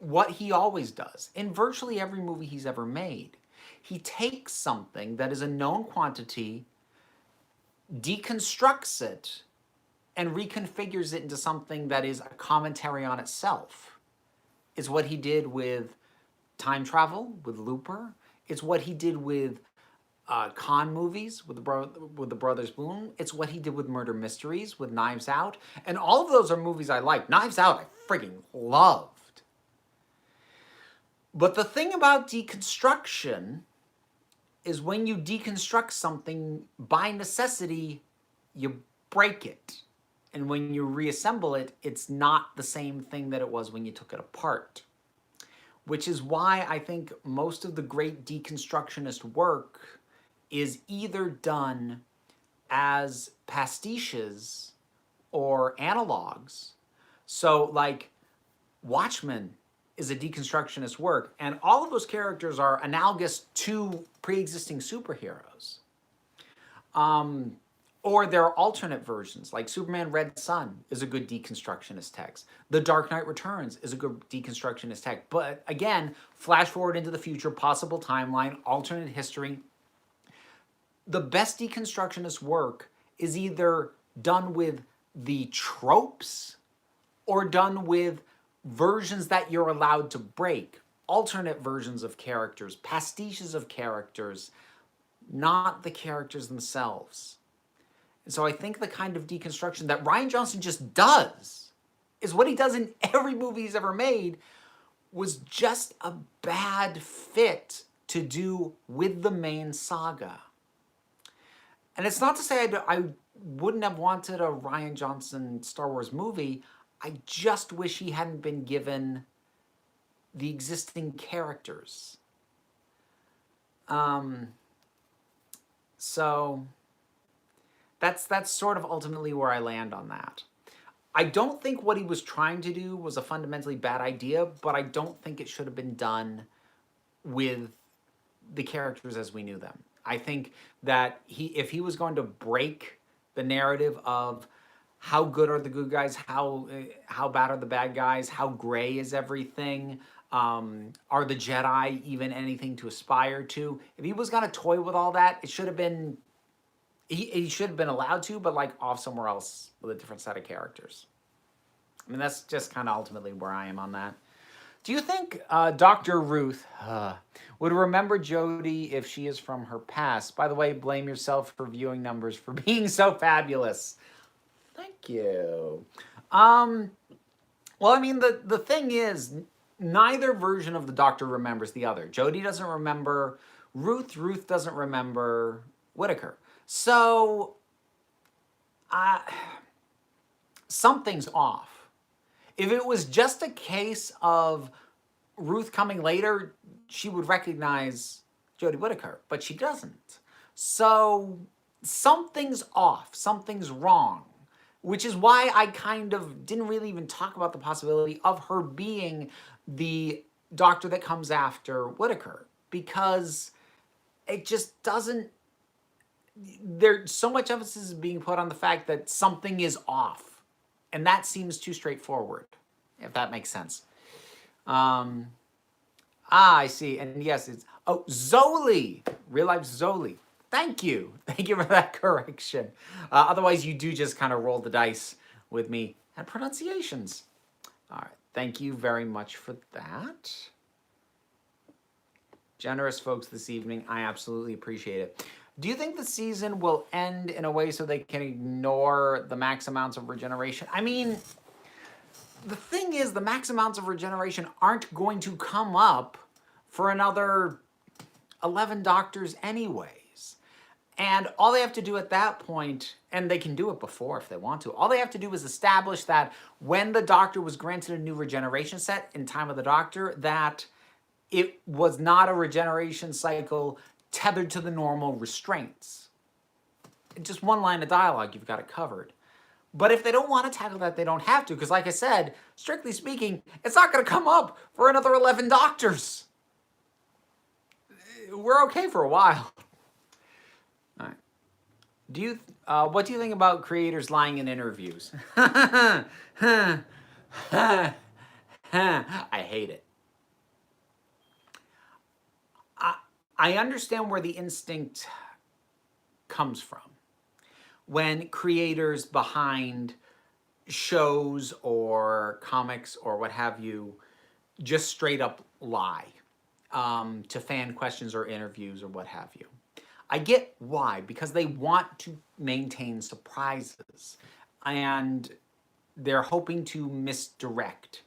what he always does in virtually every movie he's ever made. He takes something that is a known quantity, deconstructs it, and reconfigures it into something that is a commentary on itself. It's what he did with time travel, with Looper. It's what he did with con movies with the Brothers Bloom. It's what he did with Murder Mysteries, with Knives Out. And all of those are movies I like. Knives Out, I freaking loved. But the thing about deconstruction is when you deconstruct something, by necessity, you break it. And when you reassemble it, it's not the same thing that it was when you took it apart. Which is why I think most of the great deconstructionist work is either done as pastiches or analogs. So like Watchmen is a deconstructionist work, and all of those characters are analogous to pre-existing superheroes. Or there are alternate versions, like Superman Red Son is a good deconstructionist text. The Dark Knight Returns is a good deconstructionist text. But again, flash forward into the future, possible timeline, alternate history. The best deconstructionist work is either done with the tropes or done with versions that you're allowed to break, alternate versions of characters, pastiches of characters, not the characters themselves. And so I think the kind of deconstruction that Rian Johnson just does is what he does in every movie he's ever made, was just a bad fit to do with the main saga. And it's not to say I wouldn't have wanted a Rian Johnson Star Wars movie. I just wish he hadn't been given the existing characters. So that's sort of ultimately where I land on that. I don't think what he was trying to do was a fundamentally bad idea, but I don't think it should have been done with the characters as we knew them. I think that if he was going to break the narrative of how good are the good guys, how bad are the bad guys, how gray is everything, are the Jedi even anything to aspire to? If he was going to toy with all that, it should have been, he should have been allowed to, but like off somewhere else with a different set of characters. I mean, that's just kind of ultimately where I am on that. Do you think Dr. Ruth would remember Jodie if she is from her past? By the way, blame yourself for viewing numbers for being so fabulous. Thank you. Well, I mean, the thing is, neither version of the Doctor remembers the other. Jodie doesn't remember Ruth. Ruth doesn't remember Whittaker. So, something's off. If it was just a case of Ruth coming later, she would recognize Jodie Whittaker, but she doesn't. So something's off, something's wrong, which is why I kind of didn't really even talk about the possibility of her being the Doctor that comes after Whittaker, because it just doesn't, there's so much emphasis is being put on the fact that something is off. And that seems too straightforward, if that makes sense. I see. And yes, it's, oh, Zoli. Real life Zoli. Thank you. Thank you for that correction. Otherwise, you do just kind of roll the dice with me at pronunciations. All right. Thank you very much for that. Generous folks this evening. I absolutely appreciate it. Do you think the season will end in a way so they can ignore the max amounts of regeneration? I mean, the thing is, the max amounts of regeneration aren't going to come up for another 11 Doctors anyways. And all they have to do at that point, and they can do it before if they want to, all they have to do is establish that when the Doctor was granted a new regeneration set in Time of the Doctor, that it was not a regeneration cycle tethered to the normal restraints. Just one line of dialogue, you've got it covered. But if they don't want to tackle that, they don't have to, because like I said, strictly speaking, it's not going to come up for another 11 Doctors. We're okay for a while. All right. What do you think about creators lying in interviews? I hate it. I understand where the instinct comes from when creators behind shows or comics or what have you just straight up lie to fan questions or interviews or what have you. I get why, because they want to maintain surprises. And they're hoping to misdirect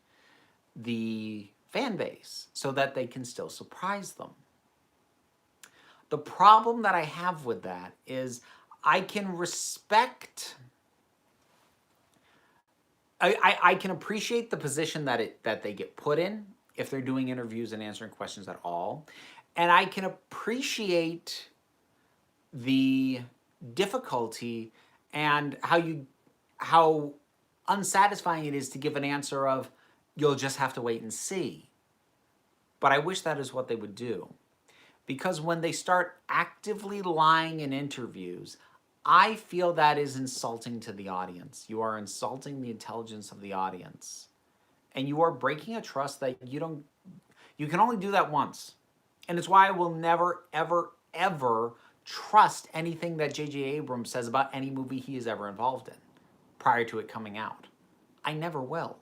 the fan base so that they can still surprise them. The problem that I have with that is I can respect, I can appreciate the position that they get put in if they're doing interviews and answering questions at all. And I can appreciate the difficulty and how unsatisfying it is to give an answer of, you'll just have to wait and see. But I wish that is what they would do. Because when they start actively lying in interviews, I feel that is insulting to the audience. You are insulting the intelligence of the audience. And you are breaking a trust that you can only do that once. And it's why I will never, ever, ever trust anything that J.J. Abrams says about any movie he is ever involved in prior to it coming out. I never will.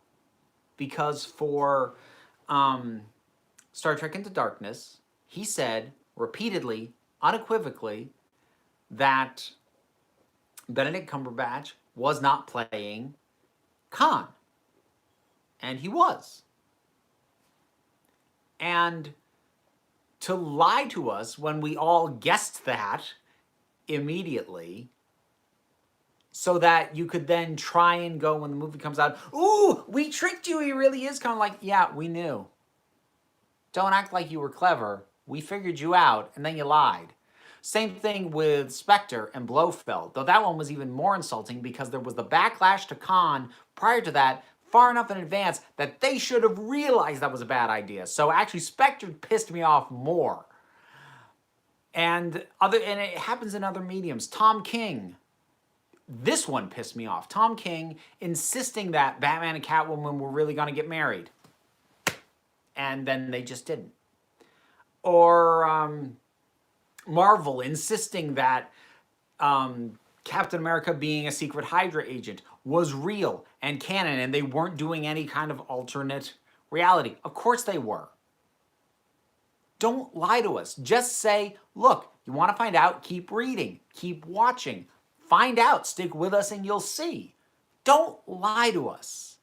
Because for Star Trek Into Darkness, he said repeatedly, unequivocally, that Benedict Cumberbatch was not playing Khan. And he was. And to lie to us when we all guessed that immediately, so that you could then try and go when the movie comes out, ooh, we tricked you, he really is kind of like, yeah, we knew. Don't act like you were clever. We figured you out, and then you lied. Same thing with Spectre and Blofeld, though that one was even more insulting because there was the backlash to Khan prior to that, far enough in advance that they should have realized that was a bad idea. So actually, Spectre pissed me off more. And it happens in other mediums. Tom King. This one pissed me off. Tom King insisting that Batman and Catwoman were really going to get married. And then they just didn't. Or Marvel insisting that Captain America being a secret Hydra agent was real and canon, and they weren't doing any kind of alternate reality. Of course they were. Don't lie to us. Just say, look, you want to find out? Keep reading. Keep watching. Find out. Stick with us and you'll see. Don't lie to us.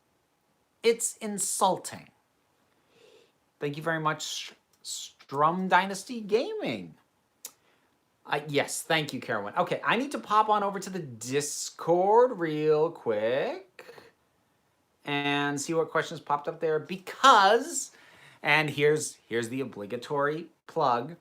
It's insulting. Thank you very much, Strum Dynasty Gaming. Yes, thank you, Carolyn. Okay, I need to pop on over to the Discord real quick and see what questions popped up there because, and here's the obligatory plug.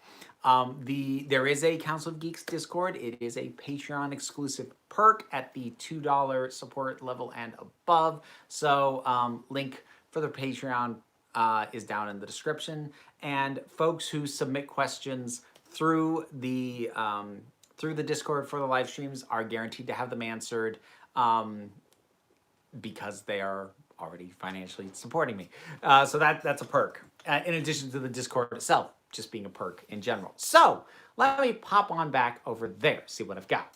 There is a Council of Geeks Discord. It is a Patreon exclusive perk at the $2 support level and above. So link for the Patreon is down in the description. And folks who submit questions through the Discord for the live streams are guaranteed to have them answered because they are already financially supporting me. So that's a perk, in addition to the Discord itself just being a perk in general. So let me pop on back over there, see what I've got.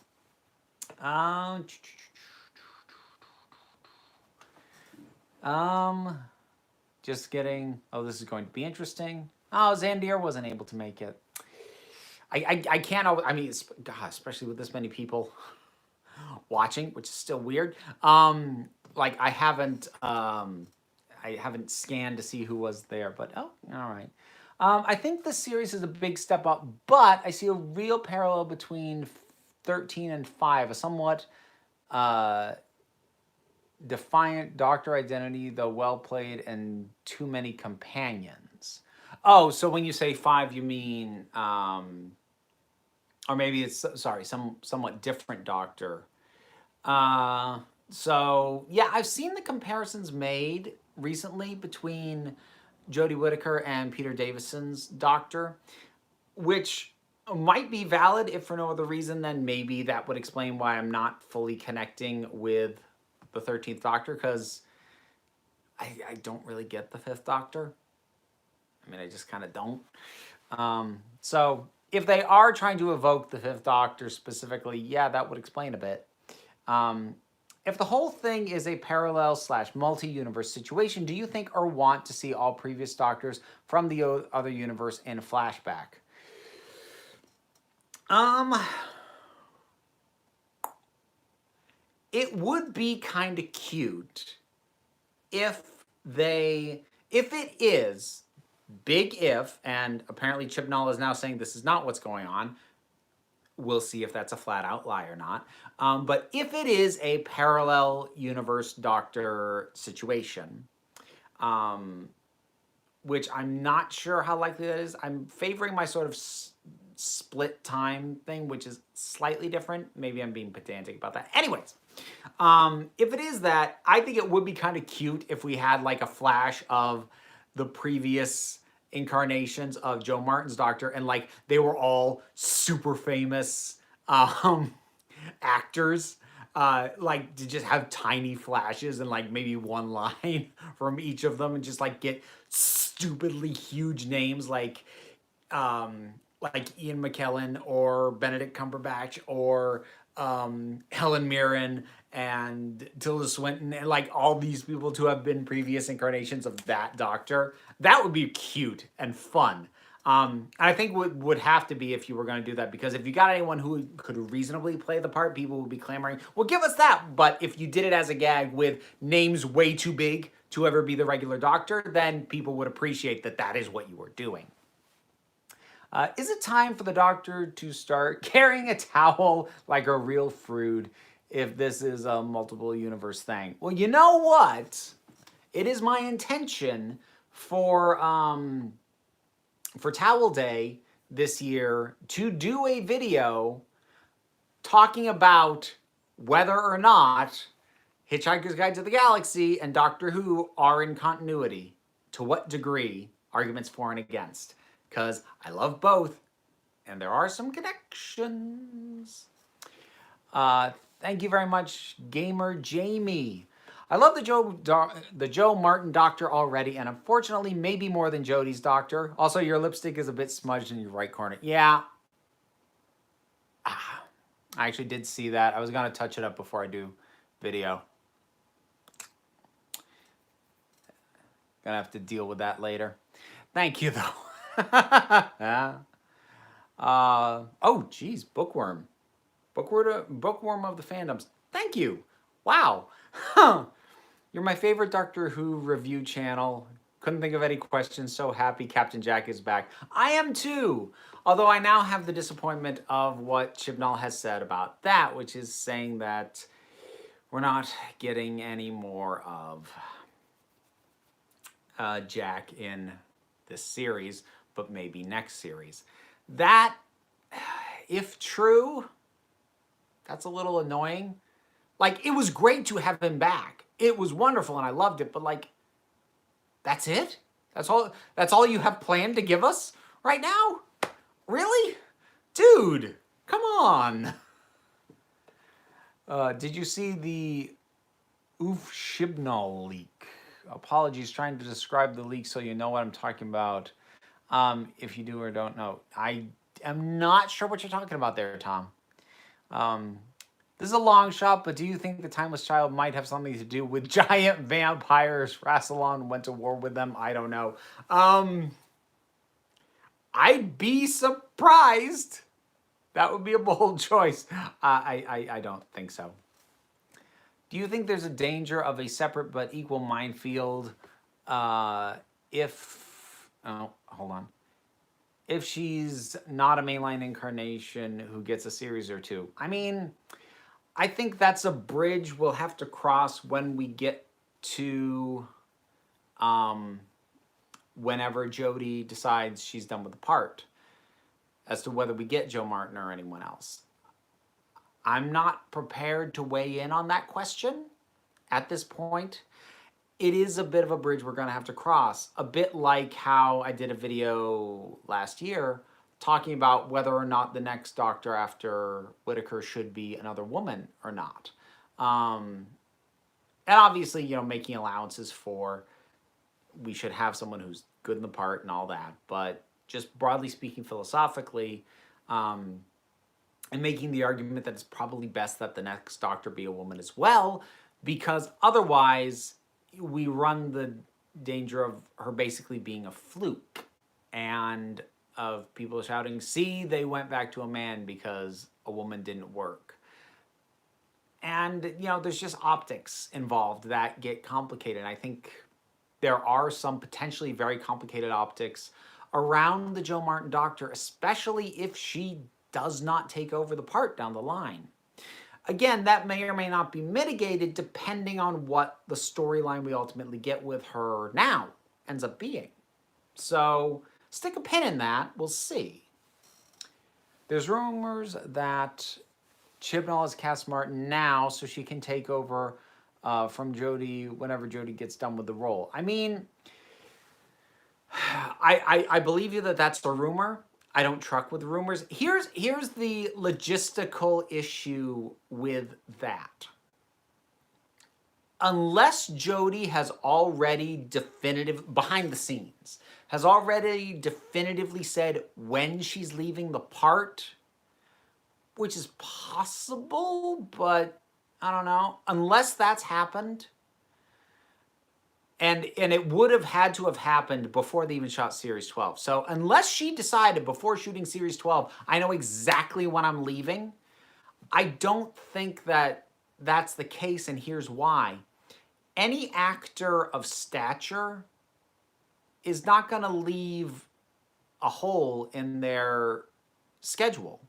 Just getting, oh, this is going to be interesting. Oh, Zandir wasn't able to make it. I can't, I mean, God, especially with this many people watching, which is still weird. Like I haven't scanned to see who was there, but oh, all right. I think this series is a big step up, but I see a real parallel between 13 and 5, a somewhat defiant doctor identity, though well played, and too many companions. Oh, so when you say 5, you mean, or maybe it's, sorry, somewhat different doctor. So, yeah, I've seen the comparisons made recently between Jodie Whittaker and Peter Davison's Doctor, which might be valid if for no other reason than maybe that would explain why I'm not fully connecting with the 13th Doctor, because I don't really get the 5th Doctor. I mean, I just kind of don't. So if they are trying to evoke the 5th Doctor specifically, yeah, that would explain a bit. If the whole thing is a parallel / multi-universe situation, do you think or want to see all previous Doctors from the other universe in a flashback? Um, it would be kind of cute if if it is, big if, and apparently Chibnall is now saying this is not what's going on. We'll see if that's a flat out lie or not. But if it is a parallel universe Doctor situation, um, which I'm not sure how likely that is, I'm favoring my sort of split time thing, which is slightly different. Maybe I'm being pedantic about that. Anyways, if it is that, I think it would be kind of cute if we had like a flash of the previous incarnations of Joe Martin's Doctor, and like they were all super famous actors. Like to just have tiny flashes and like maybe one line from each of them, and just like get stupidly huge names like Ian McKellen or Benedict Cumberbatch or Helen Mirren and Tilda Swinton, and like all these people to have been previous incarnations of that Doctor. That would be cute and fun. I think would have to be if you were going to do that, because if you got anyone who could reasonably play the part, people would be clamoring, well, give us that. But if you did it as a gag with names way too big to ever be the regular Doctor, then people would appreciate that that is what you were doing. Is it time for the Doctor to start carrying a towel like a real Frood if this is a multiple universe thing? Well, you know what? It is my intention for Towel Day this year to do a video talking about whether or not Hitchhiker's Guide to the Galaxy and Doctor Who are in continuity. To what degree? Arguments for and against. Because I love both, and there are some connections. Thank you very much, Gamer Jamie. I love the Joe Martin Doctor already, and unfortunately, maybe more than Jodie's Doctor. Also, your lipstick is a bit smudged in your right corner. Yeah. I actually did see that. I was going to touch it up before I do video. Gonna have to deal with that later. Thank you, though. Oh, geez, Bookworm. Bookworm of the fandoms. Thank you. Wow. You're my favorite Doctor Who review channel. Couldn't think of any questions. So happy Captain Jack is back. I am too. Although I now have the disappointment of what Chibnall has said about that, which is saying that we're not getting any more of Jack in this series, but maybe next series. That, if true, that's a little annoying. Like, it was great to have him back. It was wonderful and I loved it, but like, that's it? That's all you have planned to give us right now? Really? Dude, come on. Did you see the Oof Shibnall leak? Apologies, trying to describe the leak so you know what I'm talking about. If you do or don't know. I am not sure what you're talking about there, Tom. This is a long shot, but do you think the Timeless Child might have something to do with giant vampires? Rassilon went to war with them? I don't know. I'd be surprised. That would be a bold choice. I don't think so. Do you think there's a danger of a separate but equal minefield if... Oh, hold on. If she's not a mainline incarnation who gets a series or two? I mean, I think that's a bridge we'll have to cross when we get to whenever Jodie decides she's done with the part, as to whether we get Joe Martin or anyone else. I'm not prepared to weigh in on that question at this point. It is a bit of a bridge we're going to have to cross, a bit like how I did a video last year talking about whether or not the next Doctor after Whittaker should be another woman or not. And obviously, you know, making allowances for we should have someone who's good in the part and all that, but just broadly speaking philosophically, and making the argument that it's probably best that the next Doctor be a woman as well, because otherwise we run the danger of her basically being a fluke. And of people shouting, see, they went back to a man because a woman didn't work. And, you know, there's just optics involved that get complicated. I think there are some potentially very complicated optics around the Joe Martin Doctor, especially if she does not take over the part down the line. Again, that may or may not be mitigated depending on what the storyline we ultimately get with her now ends up being. So stick a pin in that. We'll see. There's rumors that Chibnall has cast Martin now so she can take over from Jodie whenever Jodie gets done with the role. I mean, I believe you that that's the rumor. I don't truck with rumors. Here's the logistical issue with that. Unless Jodie has already behind the scenes, has already definitively said when she's leaving the part, which is possible, but I don't know. Unless that's happened, and it would have had to have happened before they even shot Series 12. So unless she decided before shooting Series 12, I know exactly when I'm leaving, I don't think that that's the case, and here's why. Any actor of stature is not going to leave a hole in their schedule.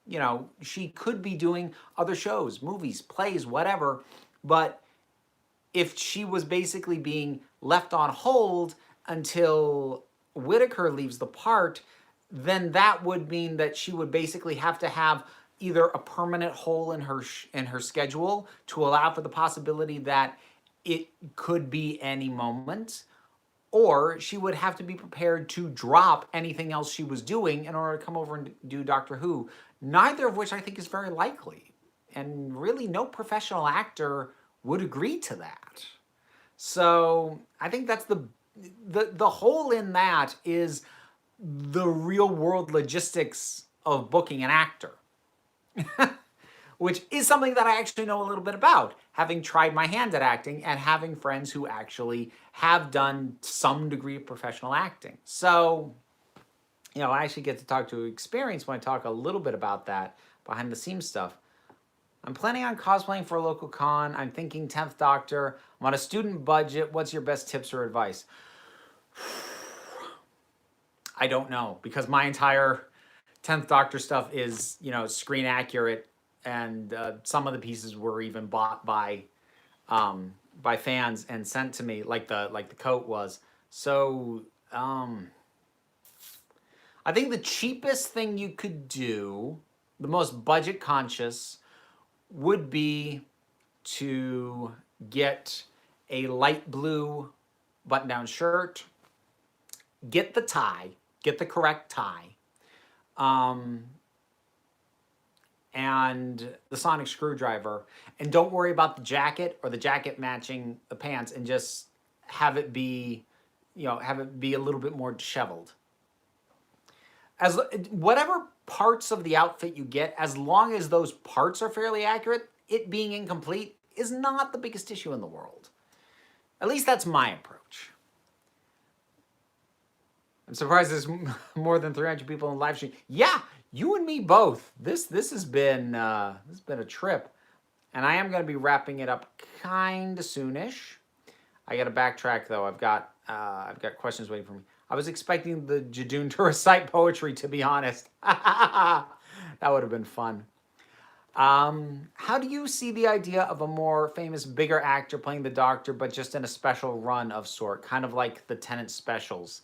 You know, she could be doing other shows, movies, plays, whatever, but if she was basically being left on hold until Whittaker leaves the part, then that would mean that she would basically have to have either a permanent hole in her schedule to allow for the possibility that it could be any moment, or she would have to be prepared to drop anything else she was doing in order to come over and do Doctor Who, neither of which I think is very likely. And really no professional actor would agree to that. So I think that's the hole in that is the real world logistics of booking an actor, which is something that I actually know a little bit about, having tried my hand at acting and having friends who actually have done some degree of professional acting. So, you know, I actually get to talk to experience when I talk a little bit about that behind the scenes stuff. I'm planning on cosplaying for a local con. I'm thinking 10th Doctor. I'm on a student budget. What's your best tips or advice? I don't know, because my entire 10th Doctor stuff is, you know, screen accurate, and some of the pieces were even bought by fans and sent to me, like the coat was. So I think the cheapest thing you could do, the most budget conscious, would be to get a light blue button-down shirt, get the tie, get the correct tie, and the sonic screwdriver, and don't worry about the jacket or the jacket matching the pants, and just have it be, you know, have it be a little bit more disheveled. As whatever parts of the outfit you get, as long as those parts are fairly accurate, it being incomplete is not the biggest issue in the world. At least that's my approach. I'm surprised there's more than 300 people in the live stream. Yeah, you and me both. This has been a trip, and I am going to be wrapping it up kind of soonish. I got to backtrack though. I've got questions waiting for me. I was expecting the Jadoon to recite poetry, to be honest. That would have been fun. How do you see the idea of a more famous, bigger actor playing the Doctor, but just in a special run of sort, kind of like the Tennant specials?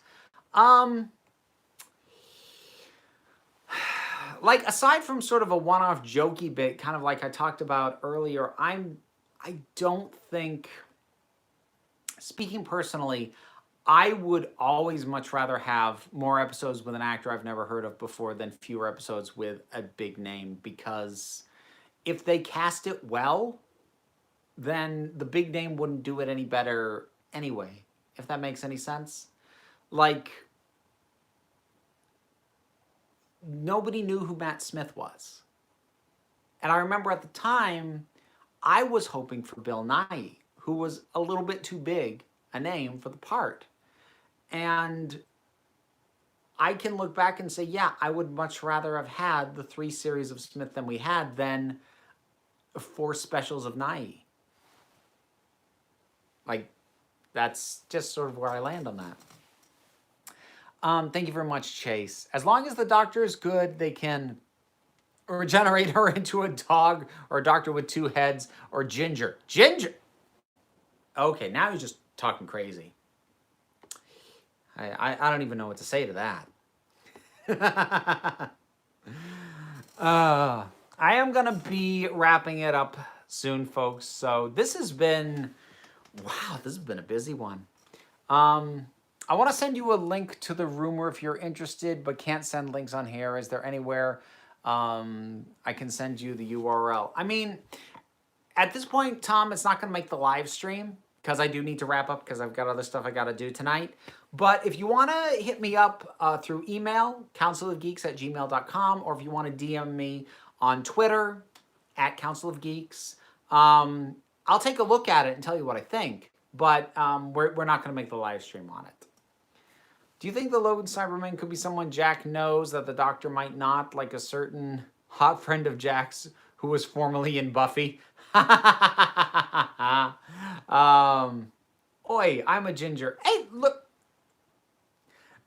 Like, aside from sort of a one-off jokey bit, kind of like I talked about earlier, I don't think, speaking personally, I would always much rather have more episodes with an actor I've never heard of before than fewer episodes with a big name, because if they cast it well, then the big name wouldn't do it any better anyway, if that makes any sense. Like, nobody knew who Matt Smith was. And I remember at the time, I was hoping for Bill Nighy, who was a little bit too big a name for the part. And I can look back and say, yeah, I would much rather have had the 3 series of Smith than we had than 4 specials of Nye. Like, that's just sort of where I land on that. Thank you very much, Chase. As long as the doctor is good, they can regenerate her into a dog or a doctor with 2 heads or Ginger. Ginger! Okay, now you're just talking crazy. I don't even know what to say to that. I am going to be wrapping it up soon, folks. So this has been, wow, this has been a busy one. I want to send you a link to the rumor if you're interested, but can't send links on here. Is there anywhere I can send you the URL? I mean, at this point, Tom, it's not going to make the live stream because I do need to wrap up because I've got other stuff I got to do tonight. But if you want to hit me up through email, councilofgeeks@gmail.com, or if you want to DM me on Twitter, @councilofgeeks, I'll take a look at it and tell you what I think. But we're not going to make the live stream on it. Do you think the lone Cyberman could be someone Jack knows that the doctor might not, like a certain hot friend of Jack's who was formerly in Buffy? Oi, I'm a ginger. Hey, look.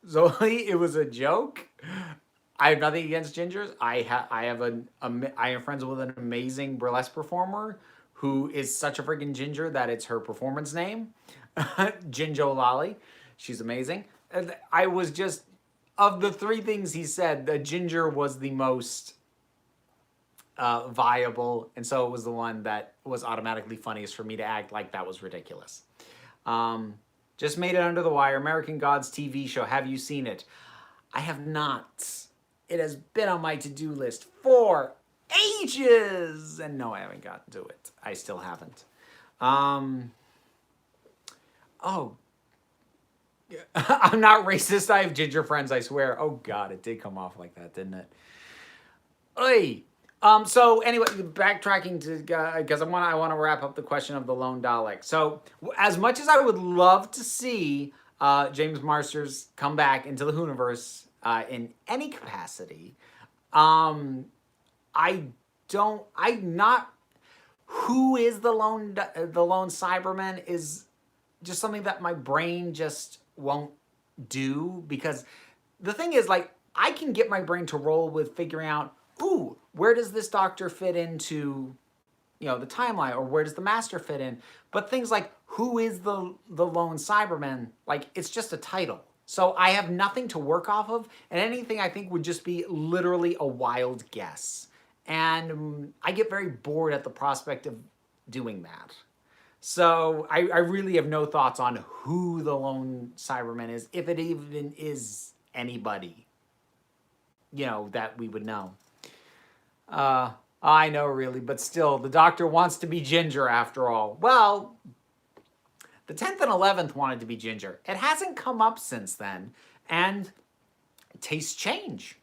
Zoe, it was a joke. I have nothing against gingers. I am friends with an amazing burlesque performer who is such a freaking ginger that it's her performance name. Jinjo Lolly. She's amazing. I was just, of the 3 things he said, the ginger was the most viable, and so it was the one that was automatically funniest for me to act like that was ridiculous. Just made it under the wire. American Gods TV show. Have you seen it? I have not. It has been on my to-do list for ages, and no, I haven't gotten to it. I still haven't. Oh. I'm not racist. I have ginger friends, I swear. Oh, God, it did come off like that, didn't it? Oy. So anyway, backtracking to, because I want to wrap up the question of the lone Dalek. So as much as I would love to see James Marsters come back into the Hooniverse in any capacity, I'm not, who is the lone Cyberman is just something that my brain just won't do, because the thing is, like, I can get my brain to roll with figuring out, ooh, where does this doctor fit into, you know, the timeline, or where does the master fit in? But things like, who is the lone Cyberman? Like, it's just a title. So I have nothing to work off of, and anything I think would just be literally a wild guess. And I get very bored at the prospect of doing that. So I really have no thoughts on who the lone Cyberman is, if it even is anybody, you know, that we would know. I know, really, but still, the doctor wants to be ginger after all. Well, the 10th and 11th wanted to be ginger. It hasn't come up since then, and tastes change.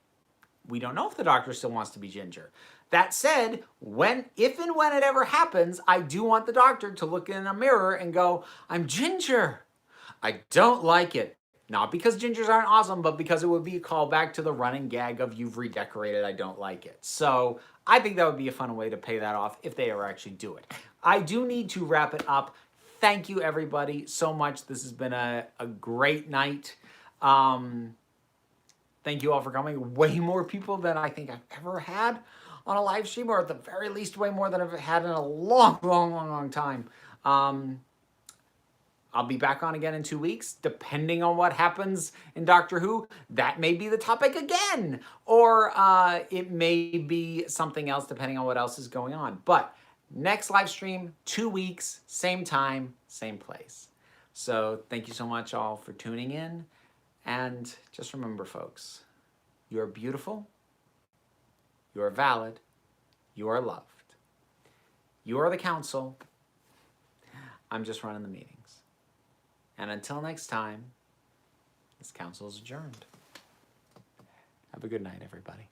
We don't know if the doctor still wants to be ginger. That said, if and when it ever happens, I do want the doctor to look in a mirror and go, I'm ginger. I don't like it. Not because gingers aren't awesome, but because it would be a callback to the running gag of you've redecorated, I don't like it. So I think that would be a fun way to pay that off if they ever actually do it. I do need to wrap it up. Thank you, everybody, so much. This has been a great night. Thank you all for coming. Way more people than I think I've ever had on a live stream, or at the very least, way more than I've had in a long time. I'll be back on again in 2 weeks, depending on what happens in Doctor Who. That may be the topic again, or it may be something else, depending on what else is going on. But next live stream, 2 weeks, same time, same place. So thank you so much all for tuning in. And just remember, folks, you are beautiful, you are valid, you are loved. You are the council. I'm just running the meetings. And until next time, this council is adjourned. Have a good night, everybody.